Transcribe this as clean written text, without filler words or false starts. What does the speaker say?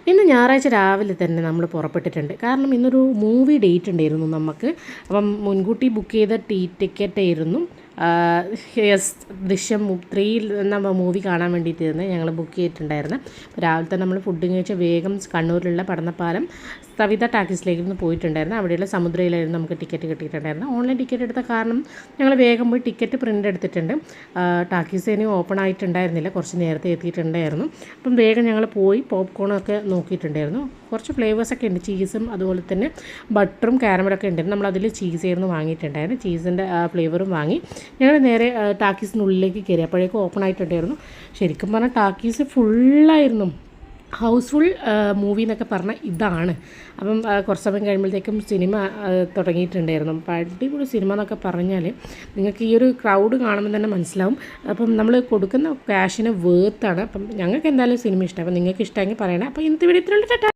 ഇന്ന് ഞായറാഴ്ച രാവിലെ തന്നെ നമ്മൾ പുറപ്പെട്ടിട്ടുണ്ട്. കാരണം ഇന്നൊരു മൂവി ഡേറ്റ് ഉണ്ടായിരുന്നു നമുക്ക്. അപ്പം മുൻകൂട്ടി ബുക്ക് ചെയ്ത ടിക്കറ്റ് ആയിരുന്നു യെസ് ദൃശ്യം 3 എന്ന മൂവി കാണാൻ വേണ്ടിയിട്ടായിരുന്നു ഞങ്ങൾ ബുക്ക് ചെയ്തിട്ടുണ്ടായിരുന്നു. രാവിലെ തന്നെ നമ്മൾ ഫുഡ് കഴിച്ച് വേഗം കണ്ണൂരിലുള്ള പടന്നപ്പാലം സവിത ടാക്കീസിലേക്ക് ഒന്ന് പോയിട്ടുണ്ടായിരുന്നു. അവിടെയുള്ള സമുദ്രയിലായിരുന്നു നമുക്ക് ടിക്കറ്റ് കിട്ടിയിട്ടുണ്ടായിരുന്നു. ഓൺലൈൻ ടിക്കറ്റ് എടുത്ത കാരണം ഞങ്ങൾ വേഗം പോയി ടിക്കറ്റ് പ്രിൻ്റ് എടുത്തിട്ടുണ്ട്. ടാക്കീസ് ഇനി ഓപ്പൺ ആയിട്ടുണ്ടായിരുന്നില്ല, കുറച്ച് നേരത്തെ എത്തിയിട്ടുണ്ടായിരുന്നു. അപ്പം വേഗം ഞങ്ങൾ പോയി പോപ്കോണൊക്കെ നോക്കിയിട്ടുണ്ടായിരുന്നു. കുറച്ച് ഫ്ലേവേഴ്സൊക്കെ ഉണ്ട്, ചീസും അതുപോലെ തന്നെ ബട്ടറും കാരമലൊക്കെ ഉണ്ടായിരുന്നു. നമ്മളതിൽ ചീസായിരുന്നു വാങ്ങിയിട്ടുണ്ടായിരുന്നു. ചീസിൻ്റെ ഫ്ലേവറും വാങ്ങി ഞങ്ങൾ നേരെ ടാക്കീസിനുള്ളിലേക്ക് കയറി. അപ്പോഴേക്കും ഓപ്പൺ ആയിട്ടുണ്ടായിരുന്നു. ശരിക്കും പറഞ്ഞാൽ ടാക്കീസ് ഫുള്ളായിരുന്നു. ഹൗസ്ഫുൾ മൂവി എന്നൊക്കെ പറഞ്ഞാൽ ഇതാണ്. അപ്പം കുറച്ച് സമയം കഴിയുമ്പോഴത്തേക്കും സിനിമ തുടങ്ങിയിട്ടുണ്ടായിരുന്നു. അപ്പം അടിപൊളി സിനിമ എന്നൊക്കെ പറഞ്ഞാൽ നിങ്ങൾക്ക് ഈ ഒരു ക്രൗഡ് കാണുമ്പോൾ തന്നെ മനസ്സിലാവും. അപ്പം നമ്മൾ കൊടുക്കുന്ന ക്യാഷിന് വേർത്താണ്. അപ്പം ഞങ്ങൾക്ക് എന്തായാലും സിനിമ ഇഷ്ടം. അപ്പം നിങ്ങൾക്ക് ഇഷ്ടമെങ്കിൽ പറയണേ. അപ്പോൾ ഇന്നത്തെ വീഡിയോ ഇത്രയുള്ളൂ.